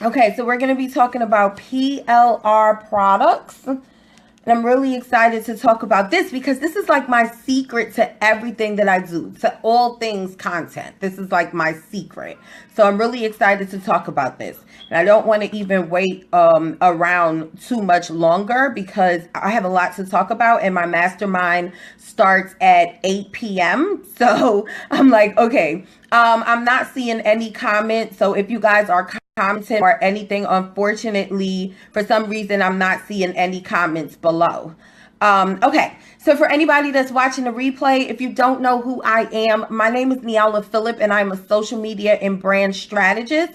Okay, so we're going to be talking about PLR products. And I'm really excited to talk about this because this is like my secret to everything that I do, to all things content. This is like my secret. So I'm really excited to talk about this. And I don't want to even wait around too much longer because I have a lot to talk about and my mastermind starts at 8 p.m. So I'm like, okay, I'm not seeing any comments. So if you guys are commenting or anything, unfortunately, for some reason, I'm not seeing any comments below. Okay, so for anybody that's watching the replay, if you don't know who I am, my name is Niala Phillip and I'm a social media and brand strategist.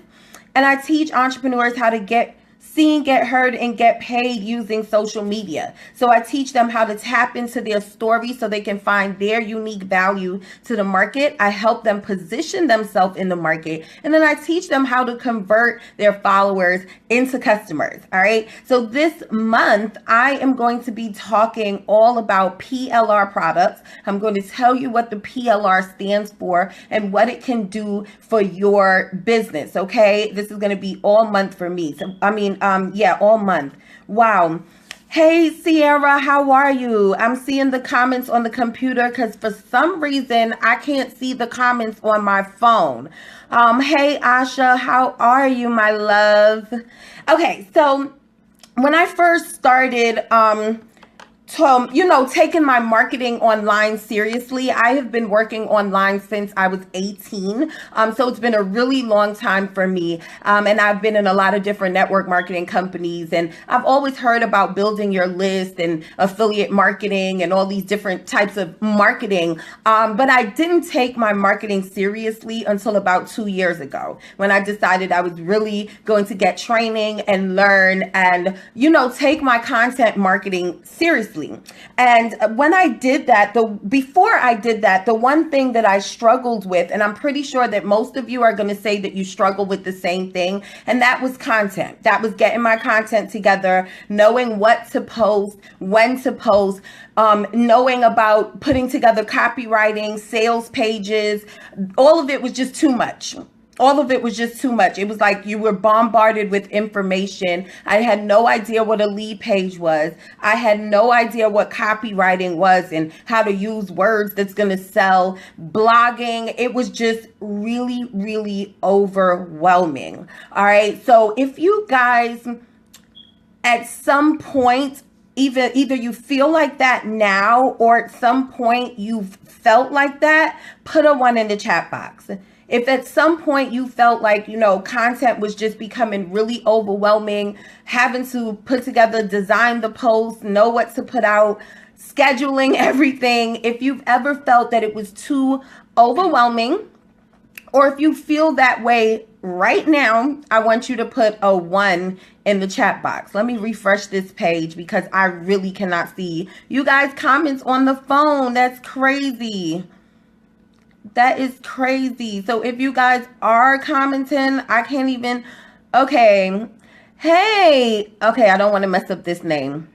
And I teach entrepreneurs how to get seen, get heard, and get paid using social media. So I teach them how to tap into their story so they can find their unique value to the market. I help them position themselves in the market. And then I teach them how to convert their followers into customers. All right. So this month, I am going to be talking all about PLR products. I'm going to tell you what the PLR stands for and what it can do for your business. Okay. This is going to be all month for me. So, all month. Wow. Hey, Sierra, how are you? I'm seeing the comments on the computer because for some reason I can't see the comments on my phone. Hey, Asha, how are you, my love? Okay, so when I first started, taking my marketing online seriously. I have been working online since I was 18. So it's been a really long time for me. And I've been in a lot of different network marketing companies. And I've always heard about building your list and affiliate marketing and all these different types of marketing. But I didn't take my marketing seriously until about 2 years ago when I decided I was really going to get training and learn and, take my content marketing seriously. And when I did that, before I did that, the one thing that I struggled with, and I'm pretty sure that most of you are going to say that you struggle with the same thing, and that was content. That was getting my content together, knowing what to post, when to post, knowing about putting together copywriting, sales pages. All of it was just too much. All of it was just too much. It was like you were bombarded with information. I had no idea what a lead page was. I had no idea what copywriting was and how to use words that's going to sell. Blogging, it was just really, really overwhelming. All right. So if you guys at some point, either you feel like that now or at some point you've felt like that, put a 1 in the chat box. If at some point you felt like, content was just becoming really overwhelming, having to put together, design the post, know what to put out, scheduling everything, if you've ever felt that it was too overwhelming, or if you feel that way right now, I want you to put a 1 in the chat box. Let me refresh this page because I really cannot see you guys' comments on the phone. That's crazy. That is crazy. So if you guys are commenting, I can't even. Okay. Hey. Okay, I don't want to mess up this name.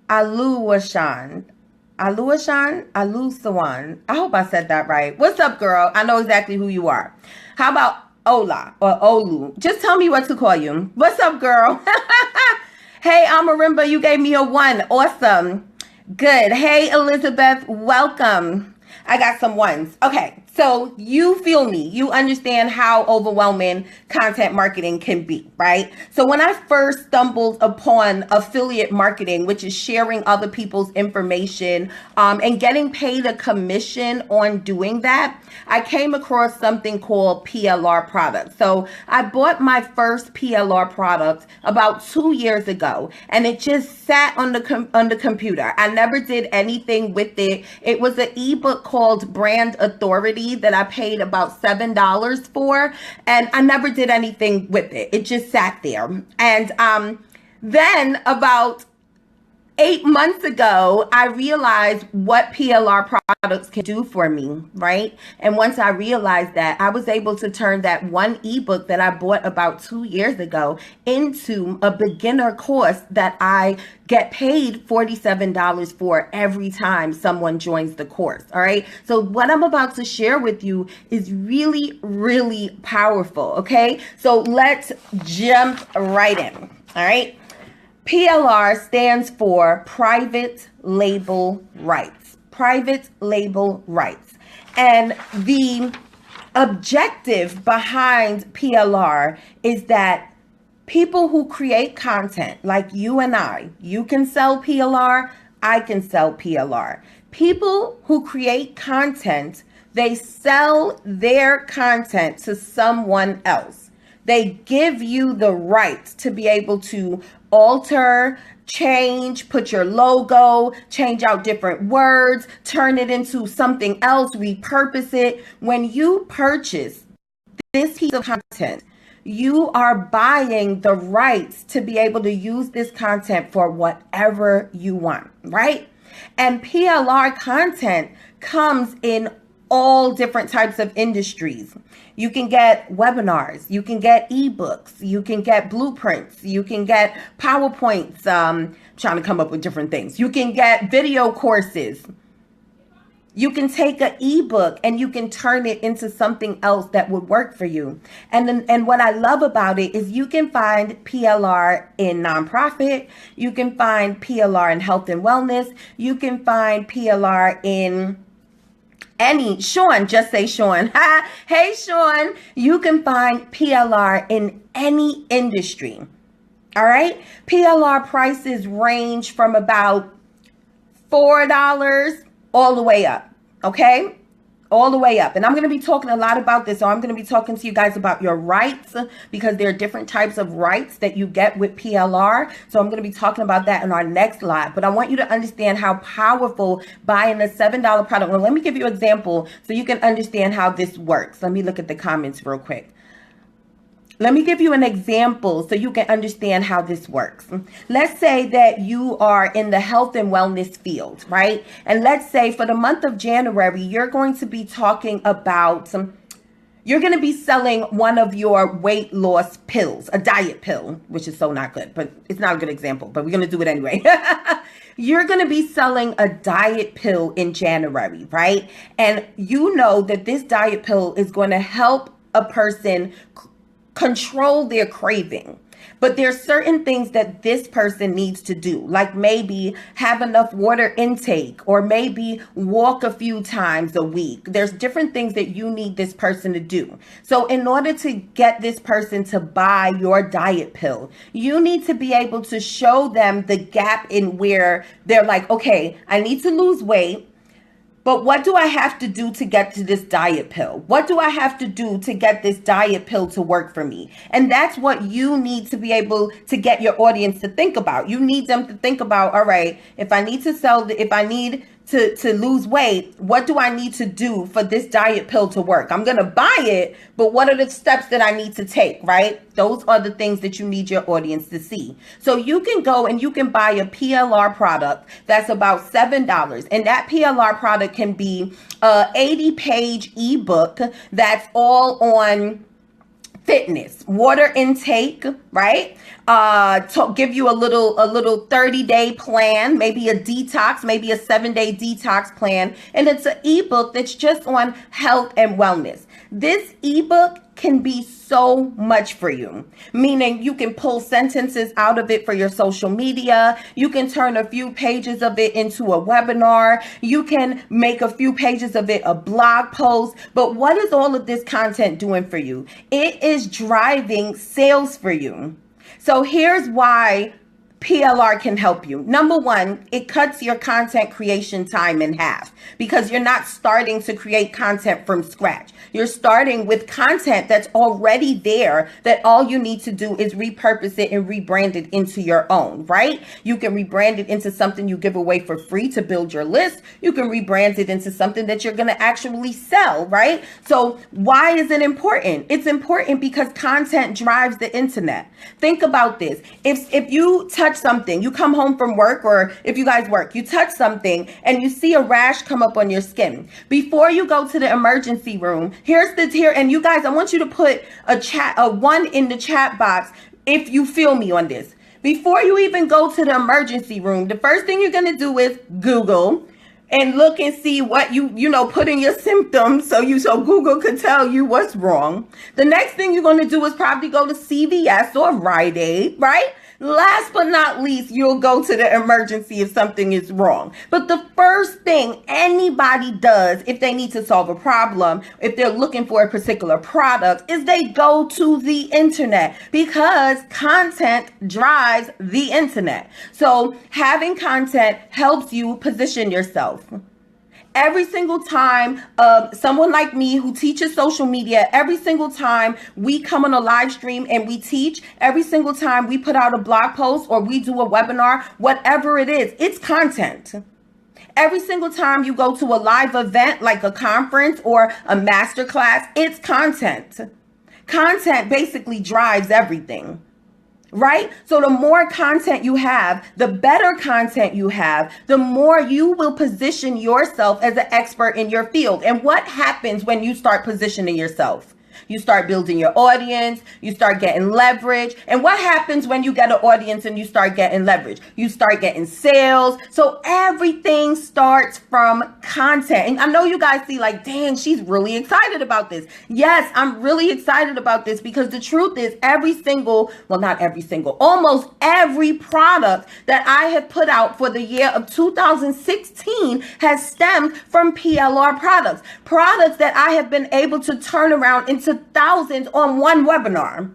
Aluashan. Alusawan. I hope I said that right. What's up, girl? I know exactly who you are. How about Ola or Olu? Just tell me what to call you. What's up, girl? Hey, Amarimba, you gave me a 1. Awesome. Good. Hey, Elizabeth, welcome. I got some 1s. Okay, so you feel me. You understand how overwhelming content marketing can be, right? So when I first stumbled upon affiliate marketing, which is sharing other people's information and getting paid a commission on doing that, I came across something called PLR Products. So I bought my first PLR product about 2 years ago, and it just sat on the computer. I never did anything with it. It was an ebook called Brand Authority that I paid about $7 for, and I never did anything with it. It just sat there. And then about 8 months ago, I realized what PLR products can do for me, right? And once I realized that, I was able to turn that one ebook that I bought about 2 years ago into a beginner course that I get paid $47 for every time someone joins the course. All right. So what I'm about to share with you is really, really powerful. Okay. So let's jump right in. All right. PLR stands for Private Label Rights. Private Label Rights. And the objective behind PLR is that people who create content like you and you can sell PLR, I can sell PLR. People who create content, they sell their content to someone else. They give you the right to be able to alter, change, put your logo, change out different words, turn it into something else, repurpose it. When you purchase this piece of content, you are buying the rights to be able to use this content for whatever you want, right? And PLR content comes in all different types of industries. You can get webinars, you can get ebooks, you can get blueprints, you can get PowerPoints, trying to come up with different things. You can get video courses. You can take an ebook and you can turn it into something else that would work for you. And what I love about it is you can find PLR in nonprofit. You can find PLR in health and wellness. You can find PLR in Sean, just say Sean. Hey, Sean, you can find PLR in any industry. All right. PLR prices range from about $4 all the way up. Okay. All the way up. And I'm going to be talking a lot about this. So I'm going to be talking to you guys about your rights, because there are different types of rights that you get with PLR. So I'm going to be talking about that in our next live. But I want you to understand how powerful buying a $7 product. Well, let me give you an example so you can understand how this works. Let me look at the comments real quick. Let me give you an example so you can understand how this works. Let's say that you are in the health and wellness field, right? And let's say for the month of January, you're going to be talking about you're going to be selling one of your weight loss pills, a diet pill, which is so not good, but it's not a good example, but we're going to do it anyway. You're going to be selling a diet pill in January, right? And you know that this diet pill is going to help a person control their craving. But there's certain things that this person needs to do, like maybe have enough water intake or maybe walk a few times a week. There's different things that you need this person to do. So in order to get this person to buy your diet pill, you need to be able to show them the gap in where they're like, okay, I need to lose weight. But what do I have to do to get to this diet pill? What do I have to do to get this diet pill to work for me? And that's what you need to be able to get your audience to think about. You need them to think about, all right, if I need to lose weight, what do I need to do for this diet pill to work? I'm going to buy it, but what are the steps that I need to take, right? Those are the things that you need your audience to see. So you can go and you can buy a PLR product that's about $7. And that PLR product can be a 80-page ebook that's all on fitness, water intake, right? To give you a little 30-day plan, maybe a detox, maybe a 7-day detox plan. And it's an ebook that's just on health and wellness. This ebook can be so much for you, meaning you can pull sentences out of it for your social media. You can turn a few pages of it into a webinar. You can make a few pages of it a blog post. But what is all of this content doing for you? It is driving sales for you. So here's why PLR can help you. Number one, it cuts your content creation time in half because you're not starting to create content from scratch. You're starting with content that's already there that all you need to do is repurpose it and rebrand it into your own, right? You can rebrand it into something you give away for free to build your list. You can rebrand it into something that you're going to actually sell, right? So why is it important? It's important because content drives the internet. Think about this. If you touch touch something, you come home from work, or if you guys work, you touch something and you see a rash come up on your skin. Before you go to the emergency room, and you guys, I want you to put a 1 in the chat box if you feel me on this. Before you even go to the emergency room, the first thing you're going to do is Google and look and see what you put in your symptoms so Google could tell you what's wrong. The next thing you're going to do is probably go to CVS or Rite Aid, right? Last but not least, you'll go to the emergency if something is wrong. But the first thing anybody does if they need to solve a problem, if they're looking for a particular product, is they go to the internet, because content drives the internet. So having content helps you position yourself. Every single time someone like me who teaches social media, every single time we come on a live stream and we teach, every single time we put out a blog post or we do a webinar, whatever it is, it's content. Every single time you go to a live event like a conference or a masterclass, it's content. Content basically drives everything. Right? So the more content you have, the better content you have, the more you will position yourself as an expert in your field. And what happens when you start positioning yourself? You start building your audience, you start getting leverage. And what happens when you get an audience and you start getting leverage? You start getting sales. So everything starts from content. And I know you guys see like, dang, she's really excited about this. Yes, I'm really excited about this, because the truth is almost every product that I have put out for the year of 2016 has stemmed from PLR products. Products that I have been able to turn around into thousands on one webinar.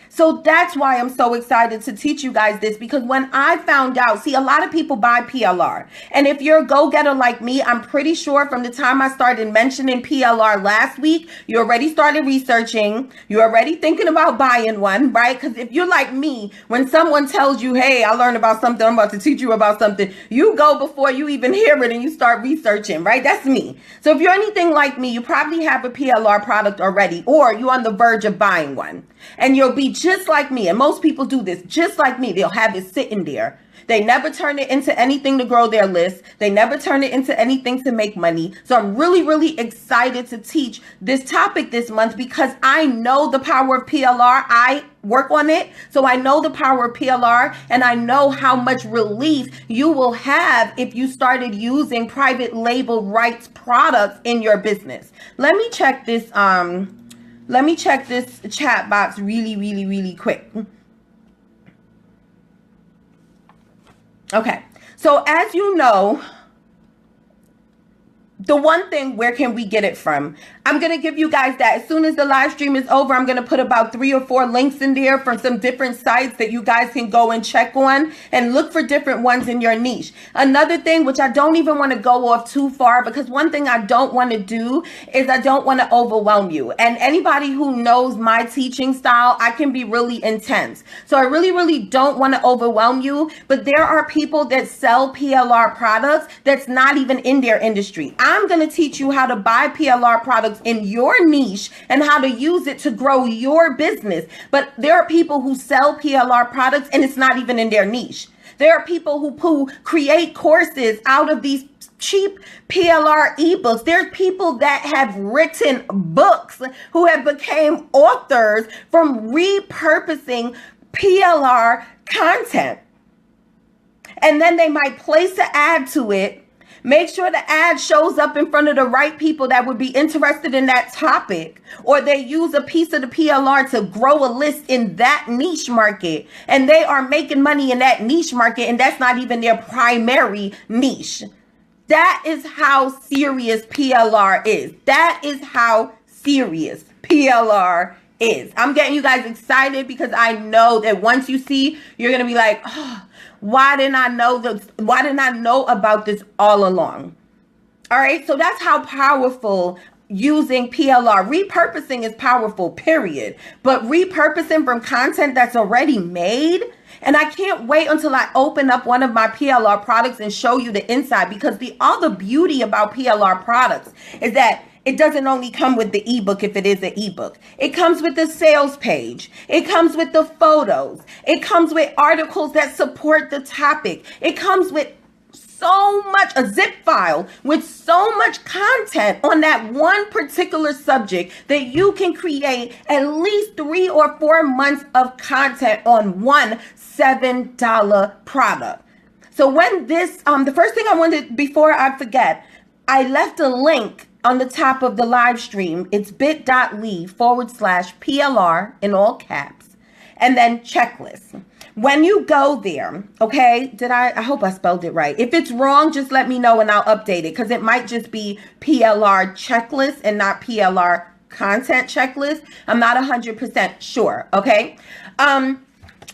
So that's why I'm so excited to teach you guys this, because when I found out, see, a lot of people buy PLR. And if you're a go-getter like me, I'm pretty sure from the time I started mentioning PLR last week, you already started researching. You're already thinking about buying one, right? Because if you're like me, when someone tells you, hey, I learned about something, I'm about to teach you about something, you go before you even hear it and you start researching, right? That's me. So if you're anything like me, you probably have a PLR product already, or you're on the verge of buying one. And you'll be just like me. And most people do this just like me. They'll have it sitting there. They never turn it into anything to grow their list. They never turn it into anything to make money. So I'm really, really excited to teach this topic this month, because I know the power of PLR. I work on it. So I know the power of PLR, and I know how much relief you will have if you started using private label rights products in your business. Let me check this chat box really, really, really quick. Okay, so as you know, the one thing, where can we get it from? I'm going to give you guys that. As soon as the live stream is over, I'm going to put about 3 or 4 links in there from some different sites that you guys can go and check on and look for different ones in your niche. Another thing, which I don't even want to go off too far, because one thing I don't want to do is I don't want to overwhelm you. And anybody who knows my teaching style, I can be really intense. So I really, really don't want to overwhelm you. But there are people that sell PLR products that's not even in their industry. I'm going to teach you how to buy PLR products in your niche and how to use it to grow your business. But there are people who sell PLR products and it's not even in their niche. There are people who create courses out of these cheap PLR ebooks. There's people that have written books who have become authors from repurposing PLR content. And then they might place an ad to it. Make sure the ad shows up in front of the right people that would be interested in that topic, or they use a piece of the PLR to grow a list in that niche market, and they are making money in that niche market, and that's not even their primary niche. That is how serious PLR is. That is how serious PLR is. I'm getting you guys excited because I know that once you see, you're going to be like, oh, why didn't I know this? Why didn't I know about this all along? All right. So that's how powerful using PLR. Repurposing is powerful, period. But repurposing from content that's already made. And I can't wait until I open up one of my PLR products and show you the inside, because the other beauty about PLR products is that It doesn't only come with the ebook if it is an ebook. It comes with the sales page. It comes with the photos. It comes with articles that support the topic. It comes with so much, a zip file with so much content on that one particular subject that you can create at least 3 or 4 months of content on one $7 product. So when this, the first thing I wanted, before I forget, I left a link on the top of the live stream. It's bit.ly/PLR in all caps, and then checklist. When you go there, okay, I hope I spelled it right. If it's wrong, just let me know and I'll update it, because it might just be PLR checklist and not PLR content checklist. I'm not 100% sure, okay?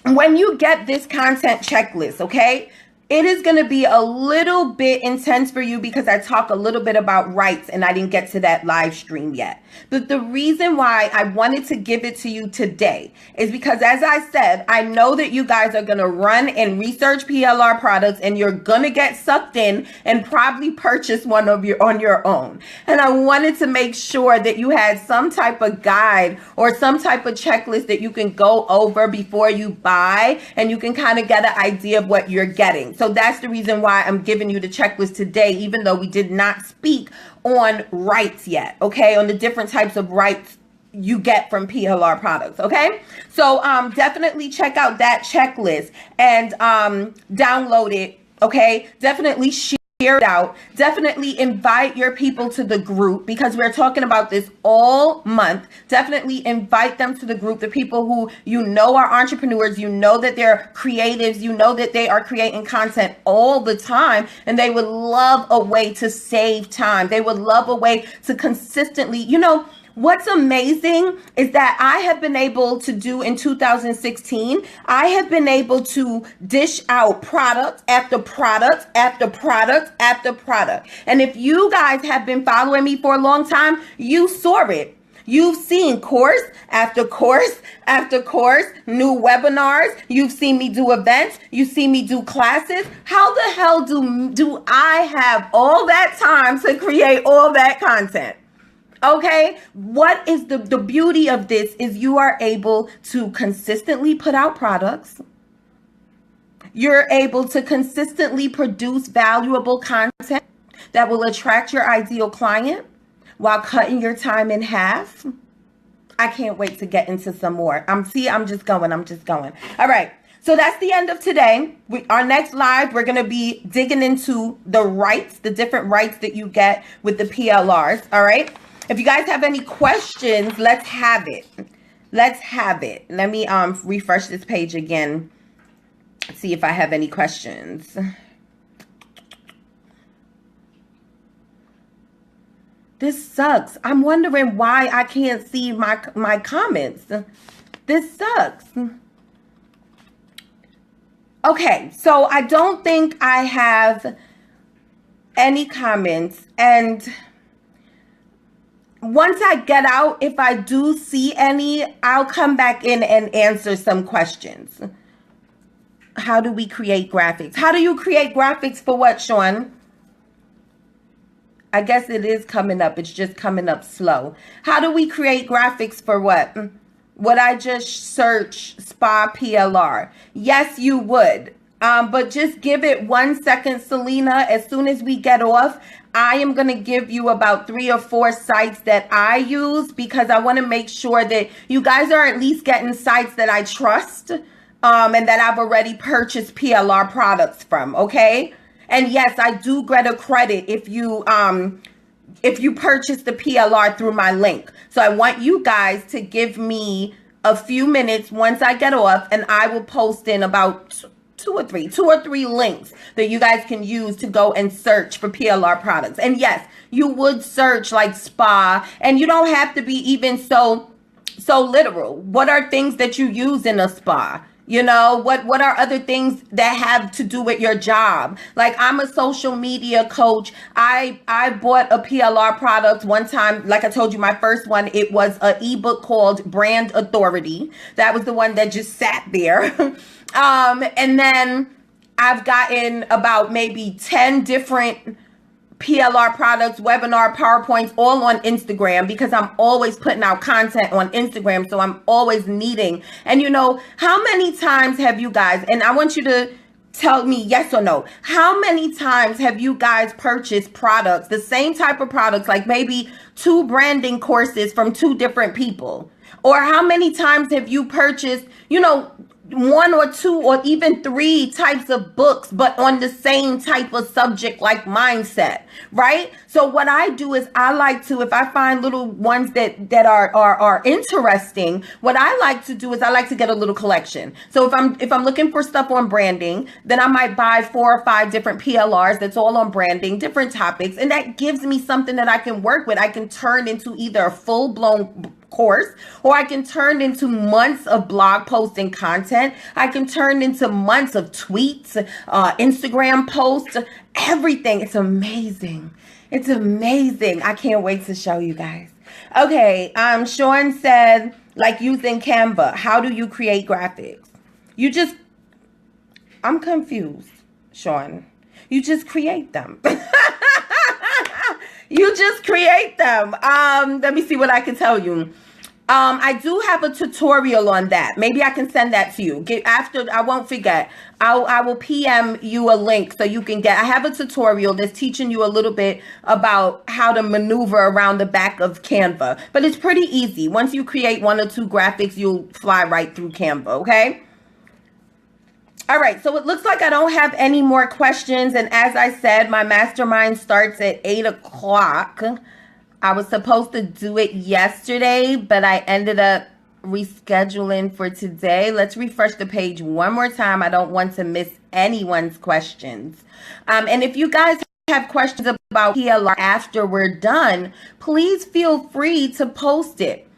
When you get this content checklist, okay, it is going to be a little bit intense for you because I talk a little bit about rights and I didn't get to that live stream yet. But the reason why I wanted to give it to you today is because, as I said, I know that you guys are going to run and research PLR products and you're going to get sucked in and probably purchase one on your own. And I wanted to make sure that you had some type of guide or some type of checklist that you can go over before you buy, and you can kind of get an idea of what you're getting. So that's the reason why I'm giving you the checklist today, even though we did not speak on rights yet, okay, on the different types of rights you get from PLR products, okay? So definitely check out that checklist and download it, okay? Definitely share it out. Definitely invite your people to the group, because we're talking about this all month. Definitely invite them to the group, the people who you know are entrepreneurs, you know that they're creatives, you know that they are creating content all the time, and they would love a way to save time. They would love a way to consistently, what's amazing is that I have been able to do in 2016, I have been able to dish out product after product after product after product. And if you guys have been following me for a long time, you saw it. You've seen course after course after course, new webinars. You've seen me do events. You've seen me do classes. How the hell do I have all that time to create all that content? Okay, what is the beauty of this is you are able to consistently put out products. You're able to consistently produce valuable content that will attract your ideal client while cutting your time in half. I can't wait to get into some more. I'm just going. All right. So that's the end of today. Our next live, we're going to be digging into the rights, the different rights that you get with the PLRs. All right. If you guys have any questions, let's have it. Let's have it. Let me refresh this page again. See if I have any questions. This sucks. I'm wondering why I can't see my comments. This sucks. Okay, so I don't think I have any comments, and once I get out, if I do see any, I'll come back in and answer some questions. How do we create graphics? How do you create graphics for what, Sean? I guess it is coming up. It's just coming up slow. How do we create graphics for what? Would I just search spa PLR? Yes, you would. But just give it 1 second, Selena. As soon as we get off, I am going to give you about 3 or 4 sites that I use, because I want to make sure that you guys are at least getting sites that I trust and that I've already purchased PLR products from, okay? And yes, I do get a credit if you purchase the PLR through my link. So I want you guys to give me a few minutes once I get off, and I will post in about two or three links that you guys can use to go and search for PLR products. And yes, you would search like spa, and you don't have to be even so literal. What are things that you use in a spa? What are other things that have to do with your job? Like, I'm a social media coach. I bought a PLR product one time. Like I told you, my first one, it was an ebook called Brand Authority. That was the one that just sat there. And then I've gotten about maybe 10 different PLR products, webinar, PowerPoints, all on Instagram because I'm always putting out content on Instagram. So I'm always needing. And you know, how many times have you guys, and I want you to tell me yes or no, how many times have you guys purchased products, the same type of products, like maybe 2 branding courses from 2 different people? Or how many times have you purchased, you know, 1 or 2 or even 3 types of books, but on the same type of subject like mindset, right? So what I do is I like to, if I find little ones that are interesting, what I like to do is I like to get a little collection. So if I'm looking for stuff on branding, then I might buy 4 or 5 different PLRs that's all on branding, different topics, and that gives me something that I can work with. I can turn into either a full-blown course, or I can turn into months of blog posts and content. I can turn into months of tweets, Instagram posts, everything. It's amazing. It's amazing. I can't wait to show you guys. Okay, Sean said, like using Canva, how do you create graphics? I'm confused, Sean. You just create them. You just create them. Let me see what I can tell you. I do have a tutorial on that. Maybe I can send that to you. After, I won't forget. I will PM you a link so you can get. I have a tutorial that's teaching you a little bit about how to maneuver around the back of Canva. But it's pretty easy. Once you create 1 or 2 graphics, you'll fly right through Canva, okay? All right, so it looks like I don't have any more questions. And as I said, my mastermind starts at 8 o'clock. I was supposed to do it yesterday, but I ended up rescheduling for today. Let's refresh the page one more time. I don't want to miss anyone's questions. And if you guys have questions about PLR after we're done, please feel free to post it.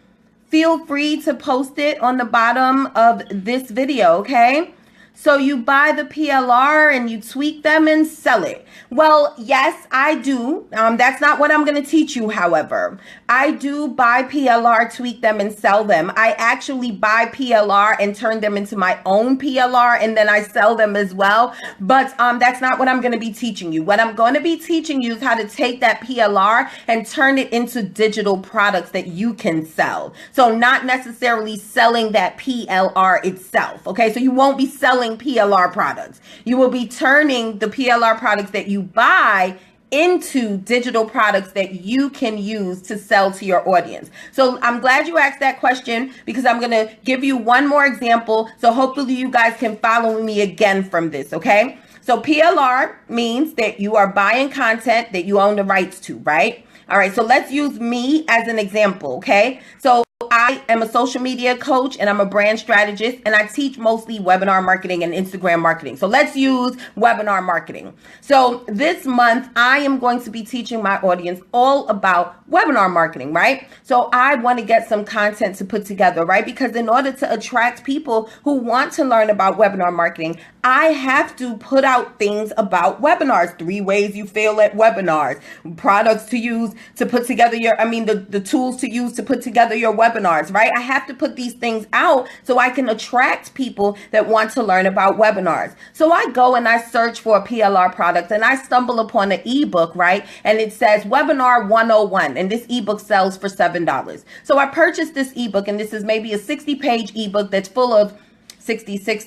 Feel free to post it on the bottom of this video, okay? So you buy the PLR and you tweak them and sell it. Well, yes, I do. That's not what I'm going to teach you, however. I do buy PLR, tweak them, and sell them. I actually buy PLR and turn them into my own PLR, and then I sell them as well. But that's not what I'm going to be teaching you. What I'm going to be teaching you is how to take that PLR and turn it into digital products that you can sell. So not necessarily selling that PLR itself. Okay, so you won't be selling PLR products. You will be turning the PLR products that you buy into digital products that you can use to sell to your audience. So I'm glad you asked that question because I'm going to give you one more example. So hopefully you guys can follow me again from this. Okay. So PLR means that you are buying content that you own the rights to, right? All right. So let's use me as an example. Okay. So I am a social media coach and I'm a brand strategist and I teach mostly webinar marketing and Instagram marketing. So let's use webinar marketing. So this month I am going to be teaching my audience all about webinar marketing, right? So I want to get some content to put together, right? Because in order to attract people who want to learn about webinar marketing, I have to put out things about webinars. 3 ways you fail at webinars, products to use to put together the tools to use to put together your webinars, right? I have to put these things out so I can attract people that want to learn about webinars. So I go and I search for a PLR product and I stumble upon an ebook, right? And it says Webinar 101 and this ebook sells for $7. So I purchased this ebook and this is maybe a 60-page ebook that's full of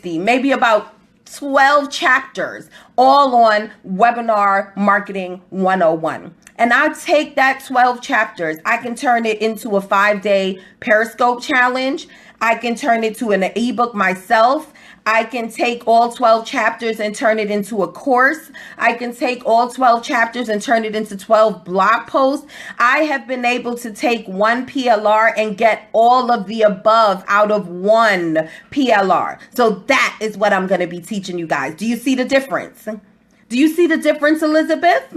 maybe about 12 chapters all on Webinar Marketing 101. And I take that 12 chapters, I can turn it into a 5-day Periscope challenge. I can turn it to an ebook myself. I can take all 12 chapters and turn it into a course. I can take all 12 chapters and turn it into 12 blog posts. I have been able to take one PLR and get all of the above out of one PLR. So that is what I'm going to be teaching you guys. Do you see the difference? Do you see the difference, Elizabeth?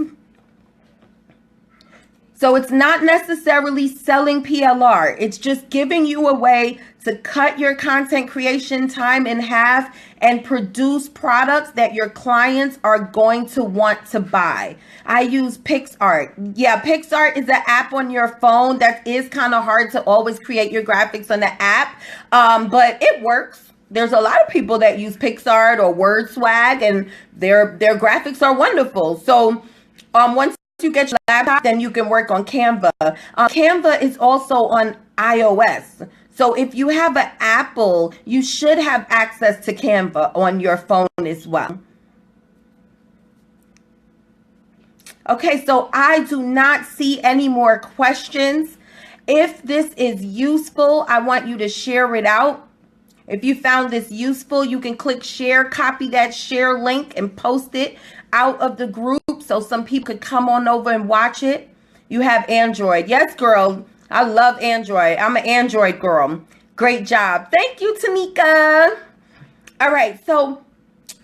So it's not necessarily selling PLR. It's just giving you a way to cut your content creation time in half and produce products that your clients are going to want to buy. I use PixArt. Yeah, PixArt is an app on your phone that is kind of hard to always create your graphics on the app, but it works. There's a lot of people that use PixArt or WordSwag and their graphics are wonderful. So once you get your laptop, then you can work on Canva. Canva is also on iOS. So if you have an Apple, you should have access to Canva on your phone as well. Okay, so I do not see any more questions. If this is useful, I want you to share it out. If you found this useful, you can click share, copy that share link and post it out of the group so some people could come on over and watch it. You have Android. Yes, girl. I love Android. I'm an Android girl. Great job. Thank you, Tamika. All right, so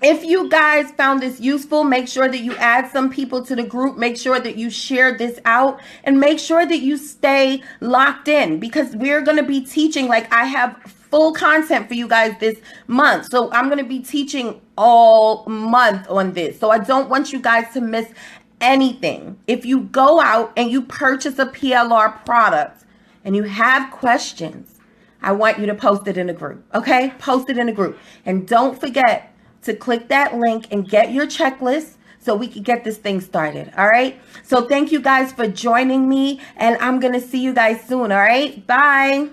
if you guys found this useful, make sure that you add some people to the group. Make sure that you share this out and make sure that you stay locked in because we're going to be teaching. Like I have full content for you guys this month. So I'm going to be teaching all month on this. So I don't want you guys to miss anything. If you go out and you purchase a PLR product and you have questions, I want you to post it in a group. Okay? Post it in a group. And don't forget to click that link and get your checklist so we can get this thing started. All right. So thank you guys for joining me and I'm going to see you guys soon. All right. Bye.